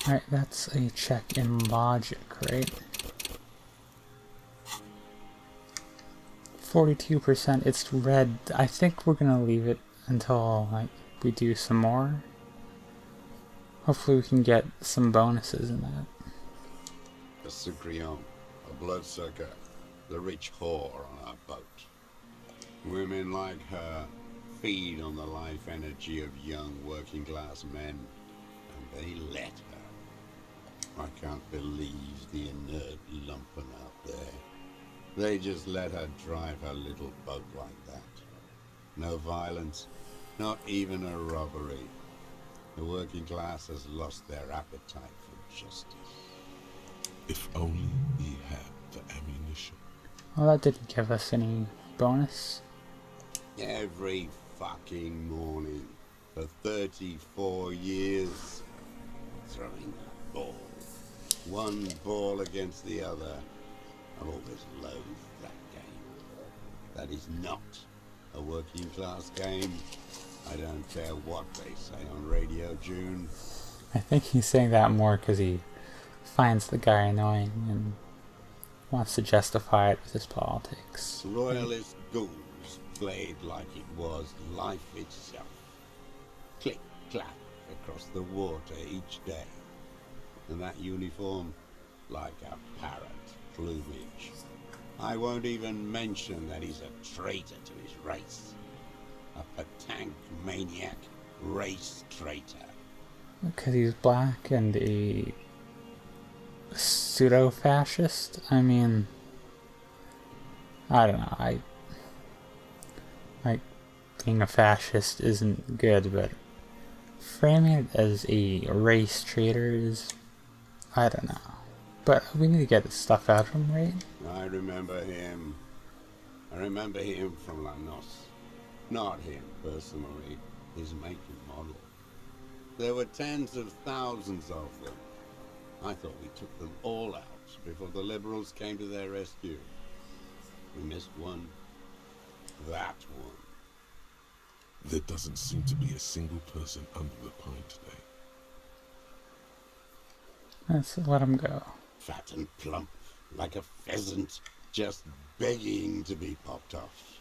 Alright, that's a check in logic, right? 42%, it's red. I think we're gonna leave it until like we do some more. Hopefully we can get some bonuses in that. A Sucrion, a bloodsucker, the rich whore on our boat. Women like her feed on the life energy of young working class men, and they let her. I can't believe the inert lumpen out there. They just let her drive her little boat like that. No violence, not even a robbery. The working class has lost their appetite for justice. If only he had the ammunition. Well, that didn't give us any bonus. Every fucking morning for 34 years, throwing a ball. One ball against the other. I've always loathed that game. That is not a working class game. I don't care what they say on Radio June. I think he's saying that more because he finds the guy annoying and wants to justify it with his politics. Royalist ghouls played like it was life itself. Click, clack across the water each day. And that uniform, like a parrot plumage. I won't even mention that he's a traitor to his race. A Patank maniac race traitor. Because he's black and a pseudo-fascist? I mean, I don't know. Like, being a fascist isn't good, but framing it as a race traitor is, I don't know. But we need to get this stuff out of him, right? I remember him. I remember him from Lanos. Not him personally, his make and model. There were tens of thousands of them. I thought we took them all out before the liberals came to their rescue. We missed one. That one. There doesn't seem to be a single person under the pine today. Let's let him go. Fat and plump, like a pheasant, just begging to be popped off.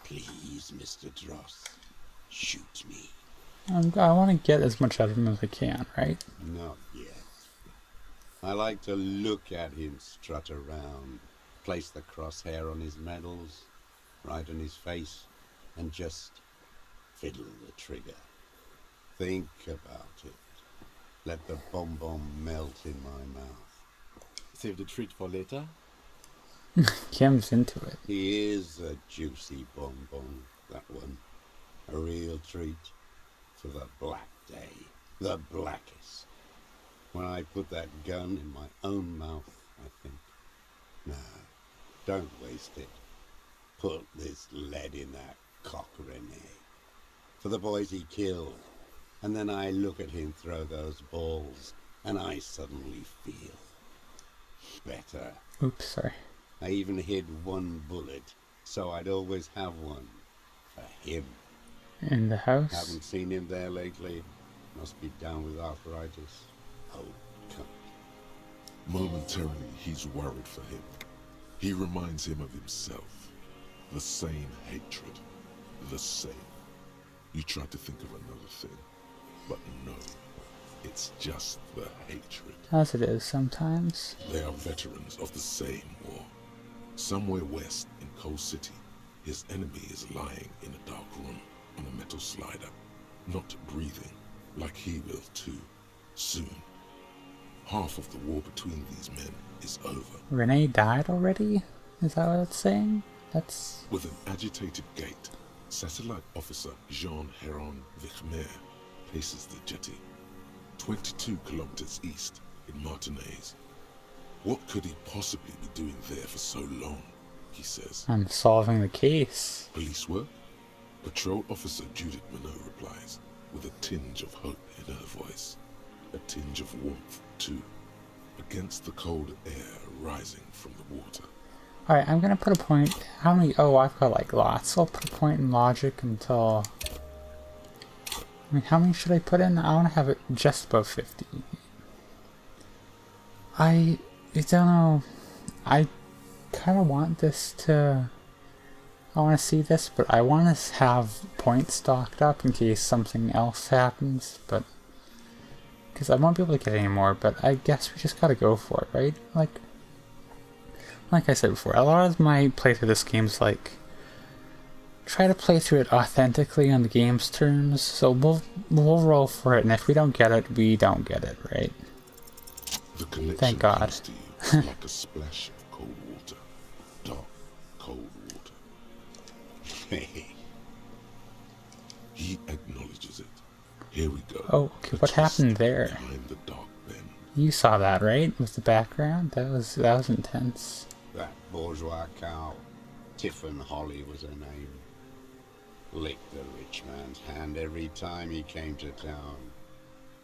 Please, Mr. Dross, shoot me. I want to get as much out of him as I can, right? Not yet. I like to look at him strut around, place the crosshair on his medals, right on his face, and just fiddle the trigger. Think about it. Let the bomb melt in my mouth. Save the treat for later? Kim's into it. He is a juicy bonbon, that one. A real treat for the black day. The blackest. When I put that gun in my own mouth, I think, no, don't waste it. Put this lead in that cock, Rene. For the boys he killed. And then I look at him throw those balls, and I suddenly feel better. Oops, sorry. I even hid one bullet, so I'd always have one for him. In the house? Haven't seen him there lately. Must be down with arthritis. Oh, come. Momentarily, he's worried for him. He reminds him of himself. The same hatred. The same. You try to think of another thing, but no. It's just the hatred. As it is sometimes. They are veterans of the same war. Somewhere west in Coal City, his enemy is lying in a dark room on a metal slider, not breathing, like he will too, soon. Half of the war between these men is over. Renee died already? Is that what it's saying? That's... With an agitated gait, Satellite Officer Jean Heron Vichmer paces the jetty, 22 kilometers east in Martinez. What could he possibly be doing there for so long, he says. I'm solving the case. Police work? Patrol Officer Judith Minot replies, with a tinge of hope in her voice. A tinge of warmth, too, against the cold air rising from the water. Alright, I'm gonna put a point. How many? Oh, I've got like lots. So I'll put a point in logic until... I mean, how many should I put in? I want to have it just above 50. I don't know. I kind of want this to... I want to see this, but I want to have points stocked up in case something else happens, but... Because I won't be able to get any more, but I guess we just gotta go for it, right? Like I said before, a lot of my playthrough of this game's like... Try to play through it authentically on the game's terms, so we'll roll for it, and if we don't get it, we don't get it, right? The connection Thank God. comes to you like a splash of cold water. Dark, cold water. He acknowledges it. Here we go. Oh, okay, The what twist happened there? Behind the dark bend. You saw that, right? With the background? That was intense. That bourgeois cow, Tiffin Holly was her name, licked the rich man's hand every time he came to town.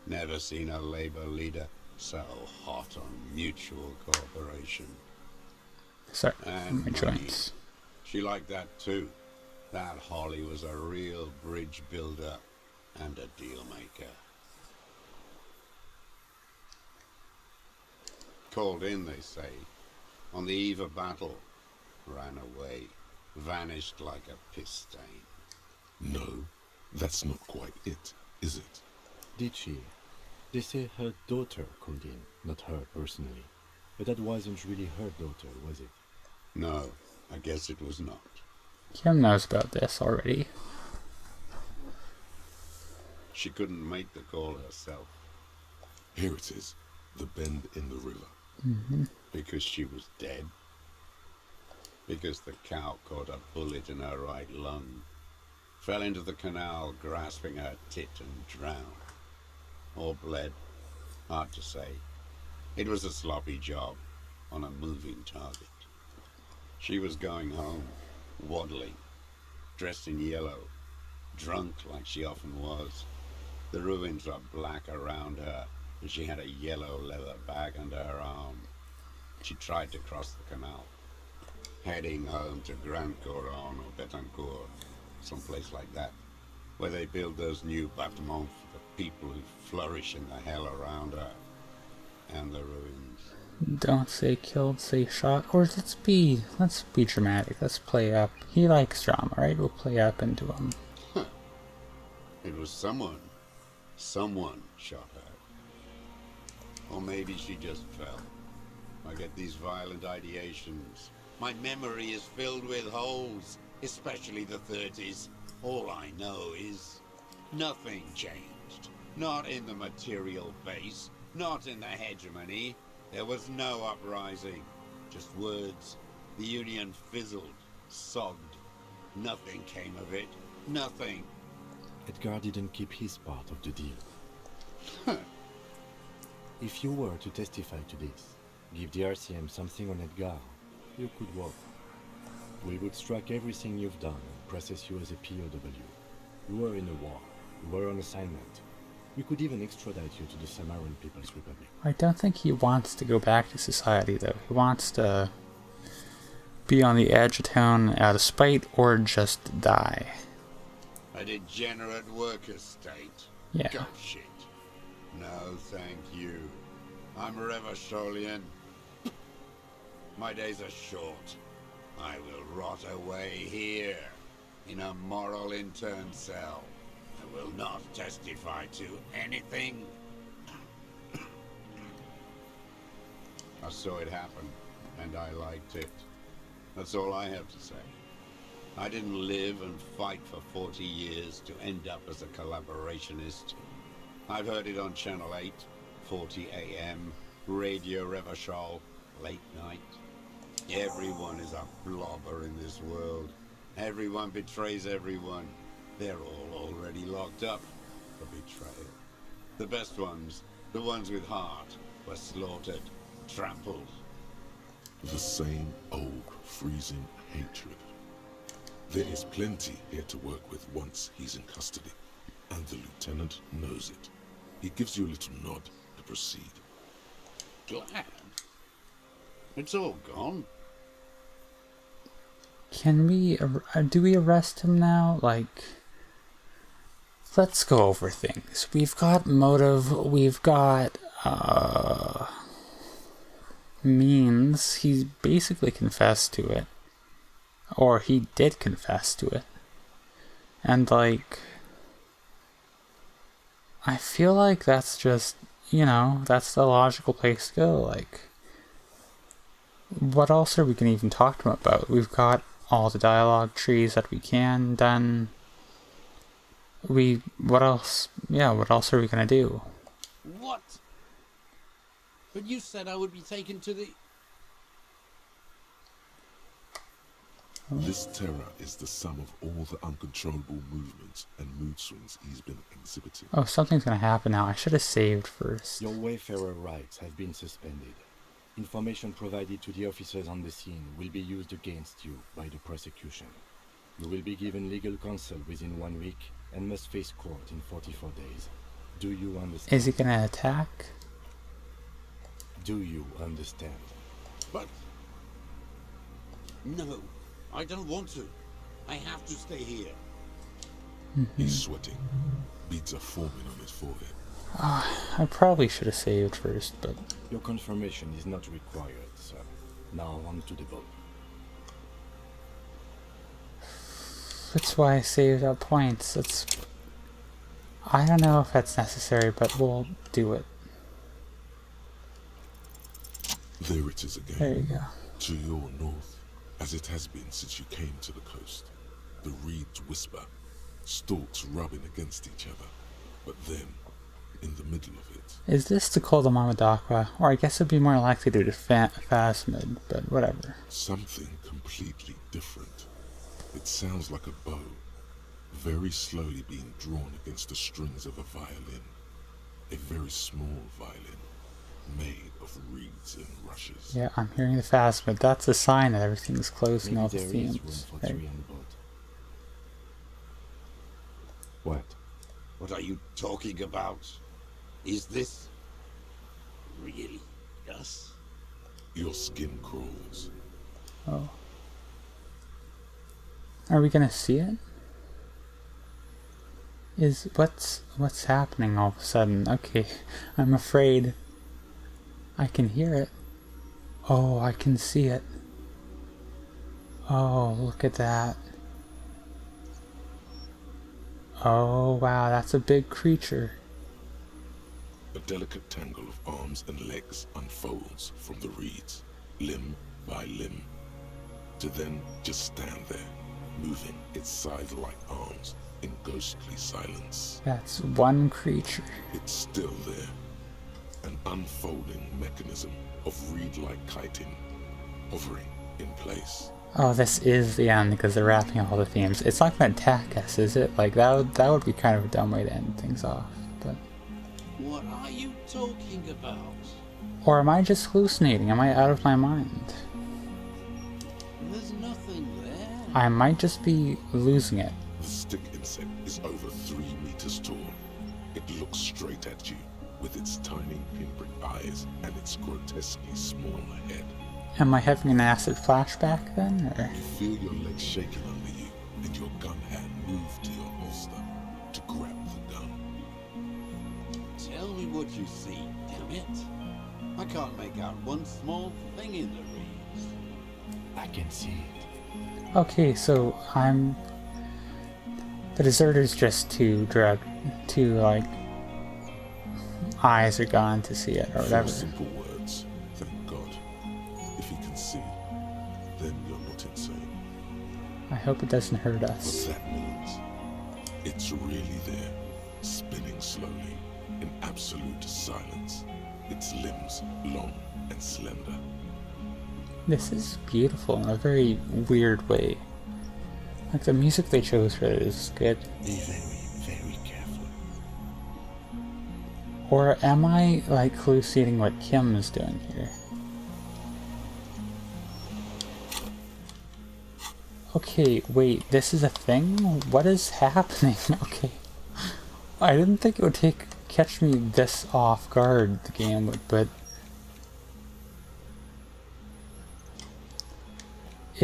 Never seen a labor leader so hot on mutual cooperation. Sorry, And my money. joints. She liked that too. That Holly was a real bridge builder and a deal maker. Called in, they say, on the eve of battle, ran away, vanished like a piss stain. No, that's not quite it, is it? Did she? They say her daughter called in, not her personally. But that wasn't really her daughter, was it? No, I guess it was not. Kim knows about this already. She couldn't make the call herself Here it is, the bend in the river. because she was dead. Because the cow caught a bullet in her right lung, fell into the canal grasping her tit and drowned. Or bled, hard to say. It was a sloppy job on a moving target. She was going home, waddling, dressed in yellow, drunk like she often was. The ruins were black around her, and she had a yellow leather bag under her arm. She tried to cross the canal, heading home to Grand Couronne or Betancourt, someplace like that, where they build those new bâtiments for the people who flourish in the hell around her, and the ruins. Don't say killed, say shot. Or let's be dramatic. Let's play up. He likes drama, right? We'll play up into him. It was someone shot her. Or maybe she just fell. I get these violent ideations. My memory is filled with holes, especially the 30s. All I know is nothing changed. Not in the material base, not in the hegemony. There was no uprising, just words. The Union fizzled, sogged. Nothing came of it. Nothing. Edgar didn't keep his part of the deal. If you were to testify to this, give the RCM something on Edgar, you could walk. We would strike everything you've done and process you as a POW. You were in a war. You were on assignment. We could even extradite you to the Samaran People's Republic. I don't think he wants to go back to society, though. He wants to be on the edge of town out of spite or just die. A degenerate worker state. Yeah. God shit. No, thank you. I'm Revacholian. My days are short. I will rot away here, in a moral intern cell. I will not testify to anything. I saw it happen, and I liked it. That's all I have to say. I didn't live and fight for 40 years to end up as a collaborationist. I've heard it on Channel 8, 40 AM, Radio Revachol, late night. Everyone is a blobber in this world. Everyone betrays everyone. They're all already locked up for betrayal. The best ones, the ones with heart, were slaughtered, trampled. The same old freezing hatred. There is plenty here to work with once he's in custody, and the lieutenant knows it. He gives you a little nod to proceed. Glad? It's all gone. Can we... do we arrest him now? Like... Let's go over things. We've got motive, we've got... means he basically confessed to it. Or he did confess to it. And like, I feel like that's just, that's the logical place to go. Like, what else are we going to even talk to him about? We've got all the dialogue trees that we can done. What else? Yeah, what else are we going to do? What? But you said I would be taken to the... This terror is the sum of all the uncontrollable movements and mood swings he's been exhibiting. Oh, something's going to happen now. I should have saved first. Your Wayfarer rights have been suspended. Information provided to the officers on the scene will be used against you by the prosecution. You will be given legal counsel within 1 week and must face court in 44 days. Do you understand? Is he going to attack? Do you understand? But... No, I don't want to. I have to stay here. He's sweating. Beads are forming on his forehead. I probably should have saved first, but... Your confirmation is not required, sir. Now on to the boat. That's why I saved up points. I don't know if that's necessary, but we'll do it. There it is again. There you go. To your north, as it has been since you came to the coast. The reeds whisper, stalks rubbing against each other. But then, in the middle of it... Is this to call the Mamadakwa? Or I guess it'd be more likely to do Phasmid, but whatever. Something completely different. It sounds like a bow, very slowly being drawn against the strings of a violin. A very small violin, made of reeds and rushes. Yeah, I'm hearing the Phasmid. That's a sign that everything's closed and all the Maybe there is room themes. for three on board. What? What are you talking about? Is this... really us? Your skin crawls. Oh. Are we gonna see it? What's happening all of a sudden? Okay, I'm afraid. I can hear it. Oh, I can see it. Oh, look at that. Oh, wow, that's a big creature. A delicate tangle of arms and legs unfolds from the reeds, limb by limb, to then just stand there, moving its scythe-like arms in ghostly silence. That's one creature. It's still there, an unfolding mechanism of reed-like chitin, hovering in place. Oh, this is the end because they're wrapping all the themes. It's not gonna attack us, is it? Like, that would be kind of a dumb way to end things off, but... What are you talking about? Or am I just hallucinating? Am I out of my mind? There's nothing there. I might just be losing it. The stick insect is over 3 meters tall. It looks straight at you, with its tiny pinprick eyes and its grotesquely small head. Am I having an acid flashback then, or...? You feel your legs shaking under you, and your gun hand move to your holster to grab the gun. Tell me what you see, damn it. I can't make out one small thing in the reeds. I can see it. Okay, so I'm... The deserter's just too like... eyes are gone to see it, or 4 whatever. simple words, thank God. If he can see, then you're not insane. I hope it doesn't hurt What us. that means, it's really there, spinning slowly, in absolute silence, its limbs long and slender. This is beautiful in a very weird way. Like, the music they chose for it is good. Be very, very careful. Or am I, like, hallucinating what Kim is doing here? Okay, wait, this is a thing? What is happening? Okay. I didn't think it would catch me this off guard, the game would, but...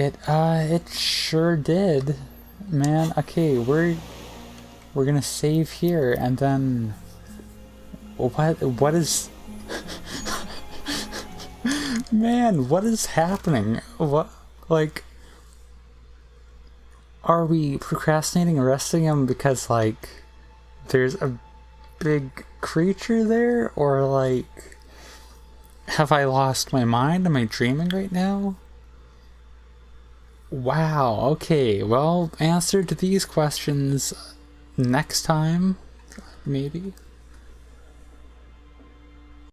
It sure did. Man, okay, we're gonna save here, and then... What is... Man, what is happening? What, like, are we procrastinating arresting him because, like, there's a big creature there? Or, like, have I lost my mind? Am I dreaming right now? Wow, okay, well, answer to these questions next time, maybe?